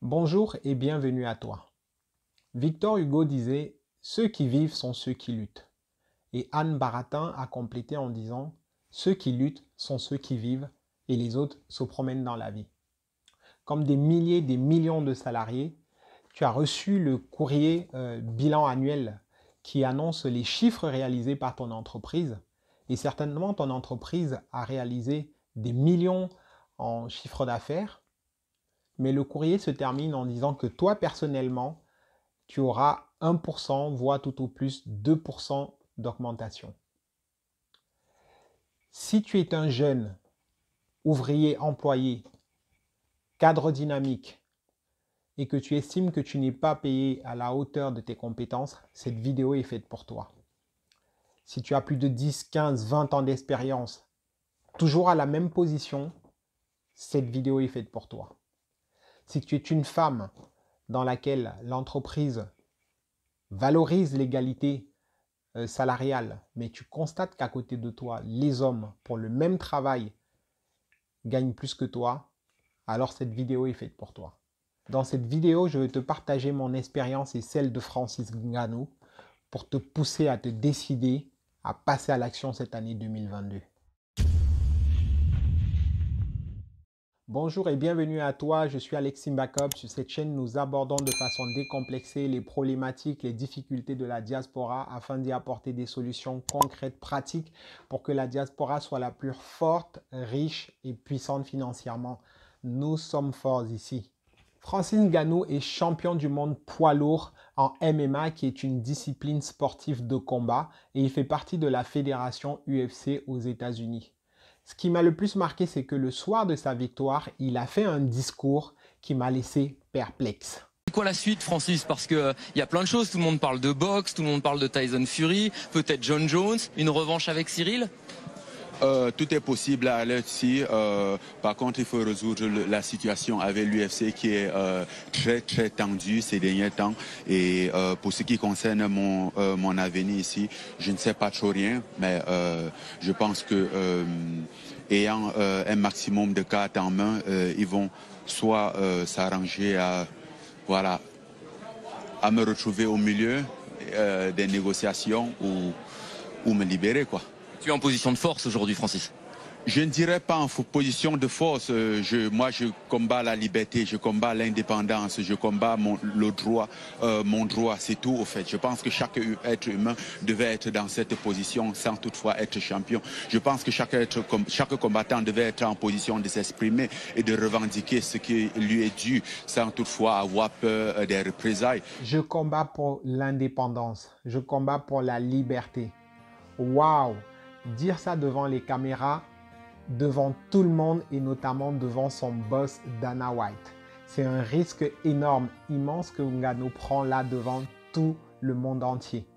Bonjour et bienvenue à toi. Victor Hugo disait « Ceux qui vivent sont ceux qui luttent ». Et Anne Baratin a complété en disant « Ceux qui luttent sont ceux qui vivent et les autres se promènent dans la vie ». Comme des milliers, des millions de salariés, tu as reçu le courrier bilan annuel qui annonce les chiffres réalisés par ton entreprise. Et certainement, ton entreprise a réalisé des millions en chiffre d'affaires. Mais le courrier se termine en disant que toi, personnellement, tu auras 1%, voire tout au plus 2% d'augmentation. Si tu es un jeune, ouvrier, employé, cadre dynamique, et que tu estimes que tu n'es pas payé à la hauteur de tes compétences, cette vidéo est faite pour toi. Si tu as plus de 10, 15, 20 ans d'expérience, toujours à la même position, cette vidéo est faite pour toi. Si tu es une femme dans laquelle l'entreprise valorise l'égalité salariale, mais tu constates qu'à côté de toi, les hommes, pour le même travail, gagnent plus que toi, alors cette vidéo est faite pour toi. Dans cette vidéo, je vais te partager mon expérience et celle de Francis Ngannou pour te pousser à te décider à passer à l'action cette année 2022. Bonjour et bienvenue à toi, je suis Alexis Mbakop. Sur cette chaîne, nous abordons de façon décomplexée les problématiques, les difficultés de la diaspora afin d'y apporter des solutions concrètes, pratiques pour que la diaspora soit la plus forte, riche et puissante financièrement. Nous sommes forts ici. Francis Ngannou est champion du monde poids lourd en MMA qui est une discipline sportive de combat et il fait partie de la fédération UFC aux États-Unis. Ce qui m'a le plus marqué, c'est que le soir de sa victoire, il a fait un discours qui m'a laissé perplexe. C'est quoi la suite, Francis? Parce qu'il y a plein de choses. Tout le monde parle de boxe, tout le monde parle de Tyson Fury, peut-être John Jones, une revanche avec Cyril? Tout est possible à l'heure ici. Par contre, il faut résoudre la situation avec l'UFC qui est très tendue ces derniers temps. Et pour ce qui concerne mon avenir ici, je ne sais pas trop rien, mais je pense que ayant un maximum de cartes en main, ils vont soit s'arranger à me retrouver au milieu des négociations ou me libérer, quoi. Tu es en position de force aujourd'hui, Francis? Je ne dirais pas en position de force. Moi, je combats la liberté, je combats l'indépendance, je combats mon droit, c'est tout au fait. Je pense que chaque être humain devait être dans cette position sans toutefois être champion. Je pense que chaque combattant devait être en position de s'exprimer et de revendiquer ce qui lui est dû sans toutefois avoir peur des représailles. Je combats pour l'indépendance, je combats pour la liberté. Waouh! Dire ça devant les caméras, devant tout le monde et notamment devant son boss Dana White. C'est un risque énorme, immense que Ngannou prend là devant tout le monde entier.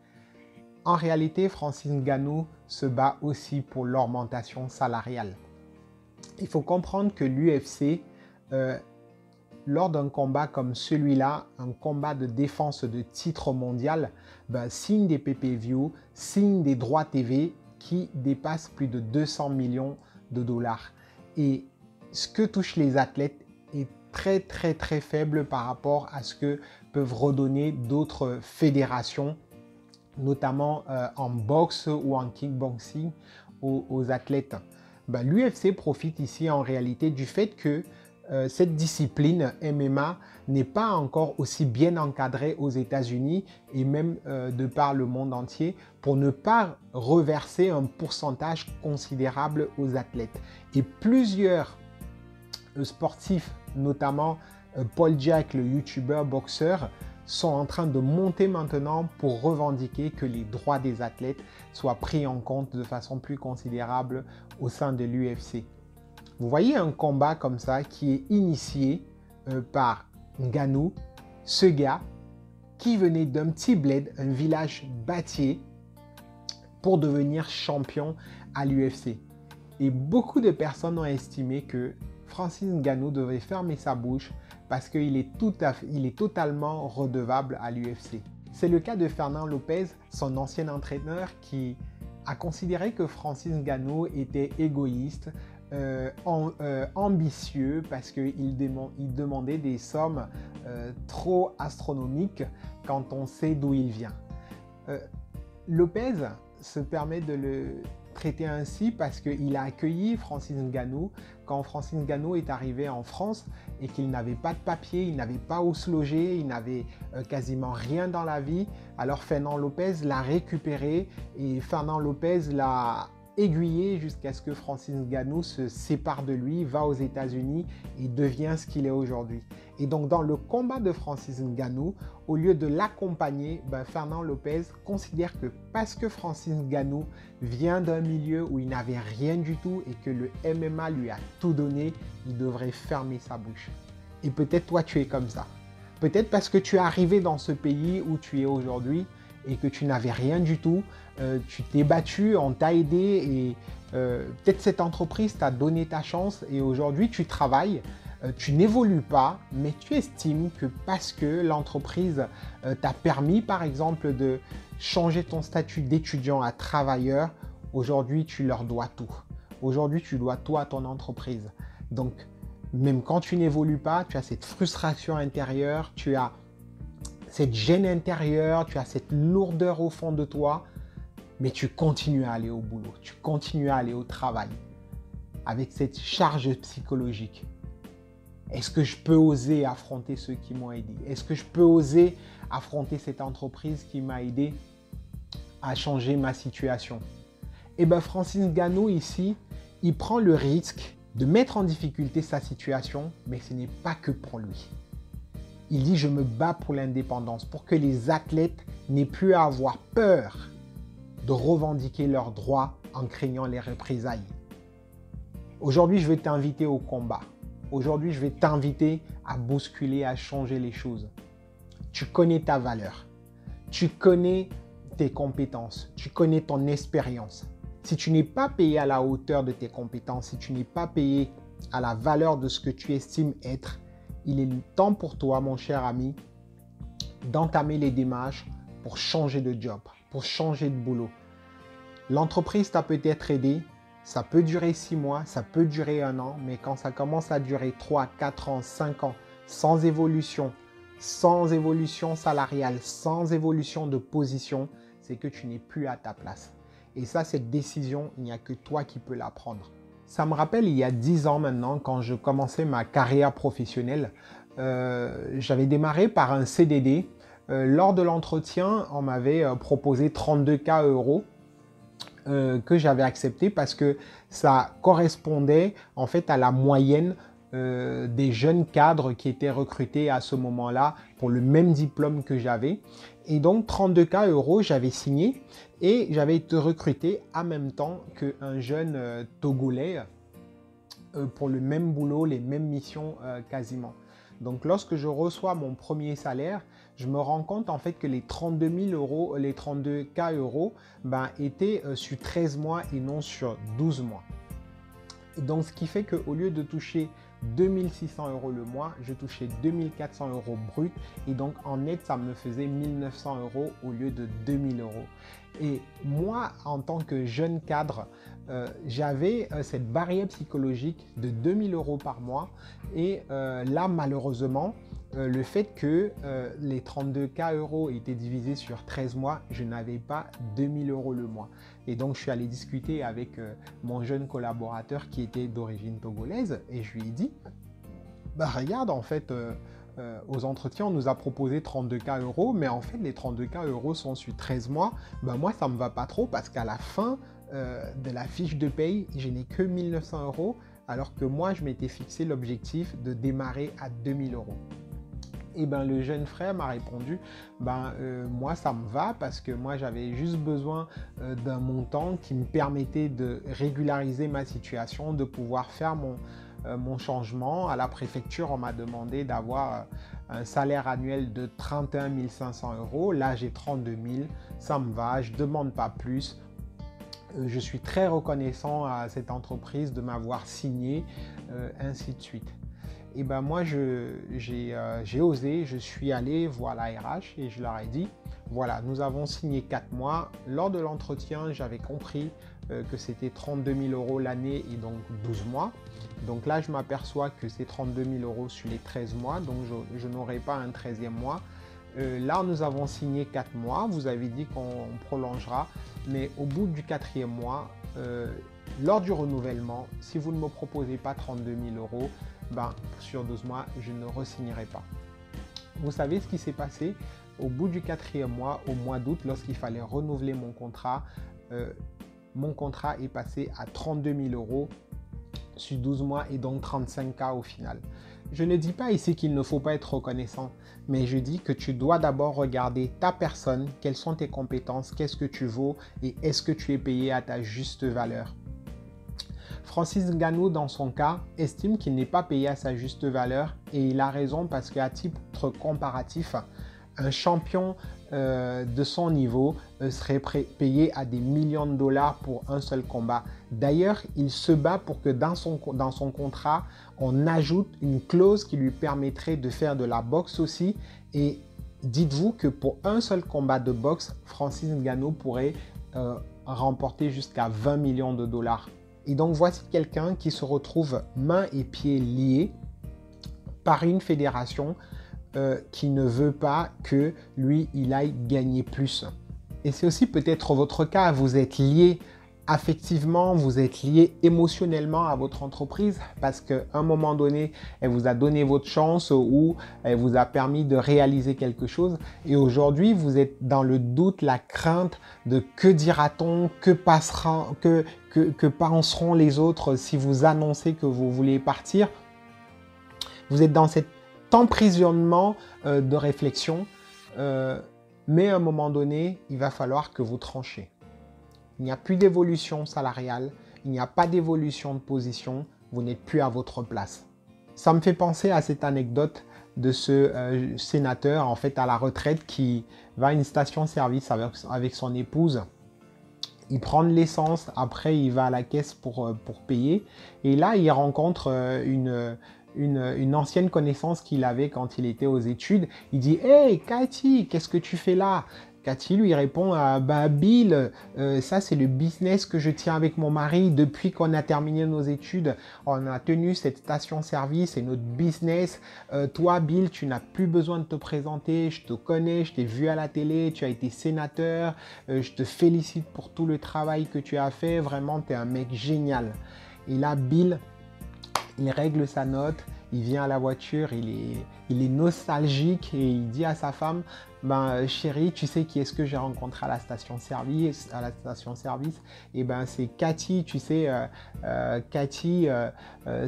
En réalité, Francis Ngannou se bat aussi pour l'augmentation salariale. Il faut comprendre que l'UFC, lors d'un combat comme celui-là, un combat de défense de titre mondial, signe des pay-per-view, signe des droits TV qui dépassent plus de 200 millions de dollars. Et ce que touchent les athlètes est très faible par rapport à ce que peuvent redonner d'autres fédérations, notamment en boxe ou en kickboxing aux athlètes. L'UFC profite ici en réalité du fait que cette discipline MMA n'est pas encore aussi bien encadrée aux États-Unis et même de par le monde entier pour ne pas reverser un pourcentage considérable aux athlètes. Et plusieurs sportifs, notamment Paul Jack, le youtubeur boxeur, sont en train de monter maintenant pour revendiquer que les droits des athlètes soient pris en compte de façon plus considérable au sein de l'UFC. Vous voyez un combat comme ça qui est initié par Ngannou, ce gars qui venait d'un petit bled, un village bâtier, pour devenir champion à l'UFC. Et beaucoup de personnes ont estimé que Francis Ngannou devait fermer sa bouche parce qu'il est totalement redevable à l'UFC. C'est le cas de Fernand Lopez, son ancien entraîneur, qui a considéré que Francis Ngannou était égoïste, ambitieux parce qu'il demandait des sommes trop astronomique quand on sait d'où il vient. Lopez se permet de le traité ainsi parce qu'il a accueilli Francis Ngannou quand Francis Ngannou est arrivé en France et qu'il n'avait pas de papier, il n'avait pas où se loger, il n'avait quasiment rien dans la vie. Alors Fernand Lopez l'a récupéré et Fernand Lopez l'a aiguillé jusqu'à ce que Francis Ngannou se sépare de lui, va aux États-Unis et devient ce qu'il est aujourd'hui. Et donc dans le combat de Francis Ngannou, au lieu de l'accompagner, Fernand Lopez considère que parce que Francis Ngannou vient d'un milieu où il n'avait rien du tout et que le MMA lui a tout donné, il devrait fermer sa bouche. Et peut-être toi tu es comme ça. Peut-être parce que tu es arrivé dans ce pays où tu es aujourd'hui et que tu n'avais rien du tout, tu t'es battu, on t'a aidé et peut-être cette entreprise t'a donné ta chance et aujourd'hui tu travailles, tu n'évolues pas, mais tu estimes que parce que l'entreprise t'a permis par exemple de changer ton statut d'étudiant à travailleur, aujourd'hui tu leur dois tout. Aujourd'hui tu dois tout à ton entreprise. Donc même quand tu n'évolues pas, tu as cette frustration intérieure, tu as cette gêne intérieure, tu as cette lourdeur au fond de toi, mais tu continues à aller au boulot, tu continues à aller au travail avec cette charge psychologique. Est-ce que je peux oser affronter ceux qui m'ont aidé? Est-ce que je peux oser affronter cette entreprise qui m'a aidé à changer ma situation? Et bien Francis Ngannou ici, il prend le risque de mettre en difficulté sa situation, mais ce n'est pas que pour lui. Il dit « Je me bats pour l'indépendance, pour que les athlètes n'aient plus à avoir peur de revendiquer leurs droits en craignant les représailles. » Aujourd'hui, je vais t'inviter au combat. Aujourd'hui, je vais t'inviter à bousculer, à changer les choses. Tu connais ta valeur. Tu connais tes compétences. Tu connais ton expérience. Si tu n'es pas payé à la hauteur de tes compétences, si tu n'es pas payé à la valeur de ce que tu estimes être, il est temps pour toi, mon cher ami, d'entamer les démarches pour changer de job, pour changer de boulot. L'entreprise t'a peut-être aidé, ça peut durer 6 mois, ça peut durer 1 an, mais quand ça commence à durer 3, 4 ans, 5 ans, sans évolution salariale, sans évolution de position, c'est que tu n'es plus à ta place. Et ça, cette décision, il n'y a que toi qui peux la prendre. Ça me rappelle il y a 10 ans maintenant, quand je commençais ma carrière professionnelle, j'avais démarré par un CDD. Lors de l'entretien, on m'avait proposé 32K € que j'avais accepté parce que ça correspondait en fait à la moyenne des jeunes cadres qui étaient recrutés à ce moment-là pour le même diplôme que j'avais. Et donc 32K €, j'avais signé et j'avais été recruté en même temps qu'un jeune Togolais pour le même boulot, les mêmes missions quasiment. Donc lorsque je reçois mon premier salaire, je me rends compte en fait que les 32 000 €, les 32K € étaient sur 13 mois et non sur 12 mois. Et donc ce qui fait qu'au lieu de toucher 2600 € le mois, je touchais 2400 € brut et donc en net ça me faisait 1900 € au lieu de 2000 €. Et moi en tant que jeune cadre, j'avais cette barrière psychologique de 2000 € par mois et là malheureusement le fait que les 32K € étaient divisés sur 13 mois, je n'avais pas 2000 € le mois. Et donc, je suis allé discuter avec mon jeune collaborateur qui était d'origine togolaise et je lui ai dit, regarde, en fait, aux entretiens, on nous a proposé 32K €, mais en fait, les 32K € sont sur 13 mois. Moi, ça ne me va pas trop parce qu'à la fin de la fiche de paye, je n'ai que 1900 €, alors que moi, je m'étais fixé l'objectif de démarrer à 2000 €. Et le jeune frère m'a répondu, moi ça me va parce que moi j'avais juste besoin d'un montant qui me permettait de régulariser ma situation, de pouvoir faire mon changement. À la préfecture, on m'a demandé d'avoir un salaire annuel de 31 500 €. Là, j'ai 32 000, ça me va, je ne demande pas plus. Je suis très reconnaissant à cette entreprise de m'avoir signé, ainsi de suite. Et moi, j'ai osé, je suis allé voir la RH et je leur ai dit, voilà, nous avons signé 4 mois. Lors de l'entretien, j'avais compris que c'était 32 000 € l'année et donc 12 mois. Donc là, je m'aperçois que c'est 32 000 € sur les 13 mois, donc je n'aurai pas un 13e mois. Là, nous avons signé 4 mois, vous avez dit qu'on prolongera, mais au bout du 4e mois, lors du renouvellement, si vous ne me proposez pas 32 000 €, ben, sur 12 mois, je ne re-signerai pas. Vous savez ce qui s'est passé? Au bout du 4e mois, au mois d'août, lorsqu'il fallait renouveler mon contrat est passé à 32 000 € sur 12 mois et donc 35 000 au final. Je ne dis pas ici qu'il ne faut pas être reconnaissant, mais je dis que tu dois d'abord regarder ta personne, quelles sont tes compétences, qu'est-ce que tu vaux et est-ce que tu es payé à ta juste valeur. Francis Ngannou, dans son cas, estime qu'il n'est pas payé à sa juste valeur et il a raison parce qu'à titre comparatif, un champion de son niveau serait payé à des millions de dollars pour un seul combat. D'ailleurs, il se bat pour que dans son contrat, on ajoute une clause qui lui permettrait de faire de la boxe aussi. Et dites-vous que pour un seul combat de boxe, Francis Ngannou pourrait remporter jusqu'à 20 millions de dollars. Et donc, voici quelqu'un qui se retrouve mains et pieds liés par une fédération qui ne veut pas que lui, il aille gagner plus. Et c'est aussi peut-être votre cas, vous êtes lié affectivement, vous êtes lié émotionnellement à votre entreprise parce qu'à un moment donné, elle vous a donné votre chance ou elle vous a permis de réaliser quelque chose. Et aujourd'hui, vous êtes dans le doute, la crainte de que dira-t-on, que penseront les autres si vous annoncez que vous voulez partir. Vous êtes dans cet emprisonnement de réflexion, mais à un moment donné, il va falloir que vous tranchez. Il n'y a plus d'évolution salariale, il n'y a pas d'évolution de position, vous n'êtes plus à votre place. Ça me fait penser à cette anecdote de ce sénateur en fait à la retraite qui va à une station-service avec son épouse. Il prend de l'essence, après il va à la caisse pour payer et là il rencontre une ancienne connaissance qu'il avait quand il était aux études. Il dit « Hey Cathy, qu'est-ce que tu fais là ?» Cathy lui répond « Bah Bill, ça c'est le business que je tiens avec mon mari depuis qu'on a terminé nos études. On a tenu cette station-service, c'est notre business. Toi Bill, tu n'as plus besoin de te présenter, je te connais, je t'ai vu à la télé, tu as été sénateur, je te félicite pour tout le travail que tu as fait, vraiment tu es un mec génial. » Et là Bill, il règle sa note, il vient à la voiture, il est nostalgique et il dit à sa femme « Ben chérie, tu sais qui est-ce que j'ai rencontré à la station-service ?» Et ben c'est Cathy, tu sais, Cathy,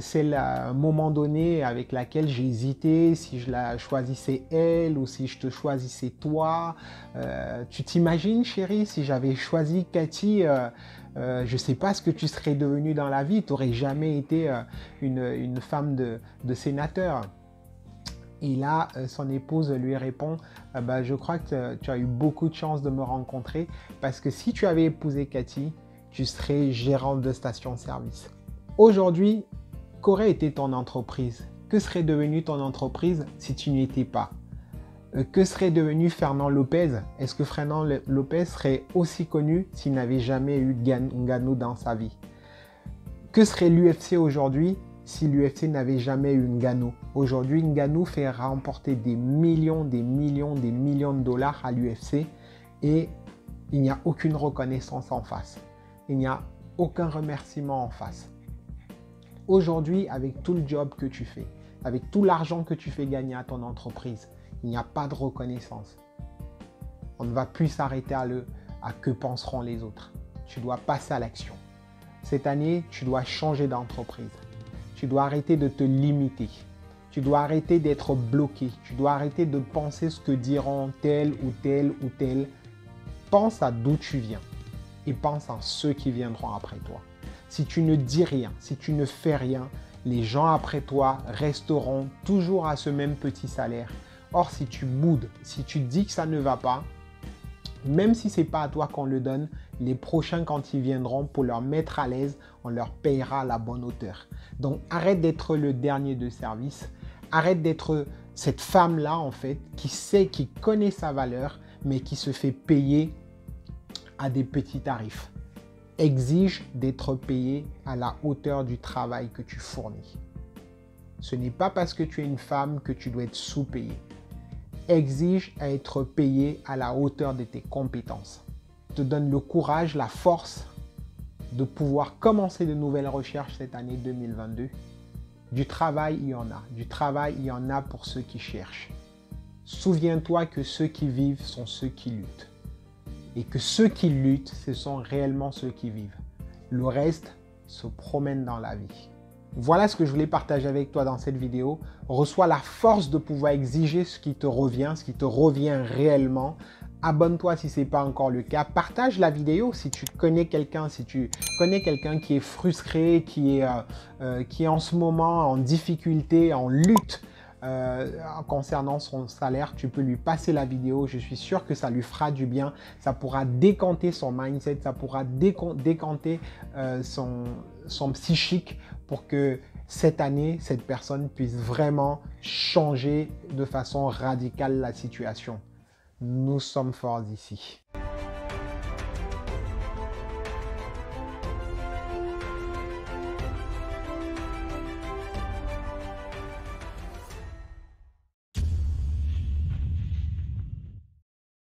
c'est un moment donné avec laquelle j'ai hésité si je la choisissais elle ou si je te choisissais toi. Tu t'imagines chérie, si j'avais choisi Cathy, je ne sais pas ce que tu serais devenue dans la vie, tu n'aurais jamais été une femme de sénateur. Et là, son épouse lui répond bah, « Je crois que tu as eu beaucoup de chance de me rencontrer parce que si tu avais épousé Cathy, tu serais gérante de station-service. » Aujourd'hui, qu'aurait été ton entreprise? Que serait devenue ton entreprise si tu n'y étais pas? Que serait devenu Fernand Lopez? Est-ce que Fernand Lopez serait aussi connu s'il n'avait jamais eu Ngannou dans sa vie? Que serait l'UFC aujourd'hui si l'UFC n'avait jamais eu Ngannou? Aujourd'hui, Ngannou fait remporter des millions de dollars à l'UFC et il n'y a aucune reconnaissance en face. Il n'y a aucun remerciement en face. Aujourd'hui, avec tout le job que tu fais, avec tout l'argent que tu fais gagner à ton entreprise, il n'y a pas de reconnaissance. On ne va plus s'arrêter à que penseront les autres. Tu dois passer à l'action. Cette année, tu dois changer d'entreprise. Tu dois arrêter de te limiter. Tu dois arrêter d'être bloqué. Tu dois arrêter de penser ce que diront tel ou tel ou tel. Pense à d'où tu viens et pense à ceux qui viendront après toi. Si tu ne dis rien, si tu ne fais rien, les gens après toi resteront toujours à ce même petit salaire. Or, si tu boudes, si tu dis que ça ne va pas, même si ce n'est pas à toi qu'on le donne, les prochains, quand ils viendront pour leur mettre à l'aise, on leur payera à la bonne hauteur. Donc, arrête d'être le dernier de service. Arrête d'être cette femme-là, en fait, qui sait, qui connaît sa valeur, mais qui se fait payer à des petits tarifs. Exige d'être payé à la hauteur du travail que tu fournis. Ce n'est pas parce que tu es une femme que tu dois être sous-payé. Exige à être payé à la hauteur de tes compétences. Te donne le courage, la force de pouvoir commencer de nouvelles recherches cette année 2022. Du travail, il y en a. Du travail, il y en a pour ceux qui cherchent. Souviens-toi que ceux qui vivent sont ceux qui luttent. Et que ceux qui luttent, ce sont réellement ceux qui vivent. Le reste se promène dans la vie. Voilà ce que je voulais partager avec toi dans cette vidéo. Reçois la force de pouvoir exiger ce qui te revient réellement. Abonne-toi si ce n'est pas encore le cas. Partage la vidéo si tu connais quelqu'un, qui est frustré, qui est en ce moment en difficulté, en lutte concernant son salaire. Tu peux lui passer la vidéo. Je suis sûr que ça lui fera du bien. Ça pourra décanter son mindset, ça pourra décanter son psychique pour que cette année, cette personne puisse vraiment changer de façon radicale la situation. Nous sommes forts ici.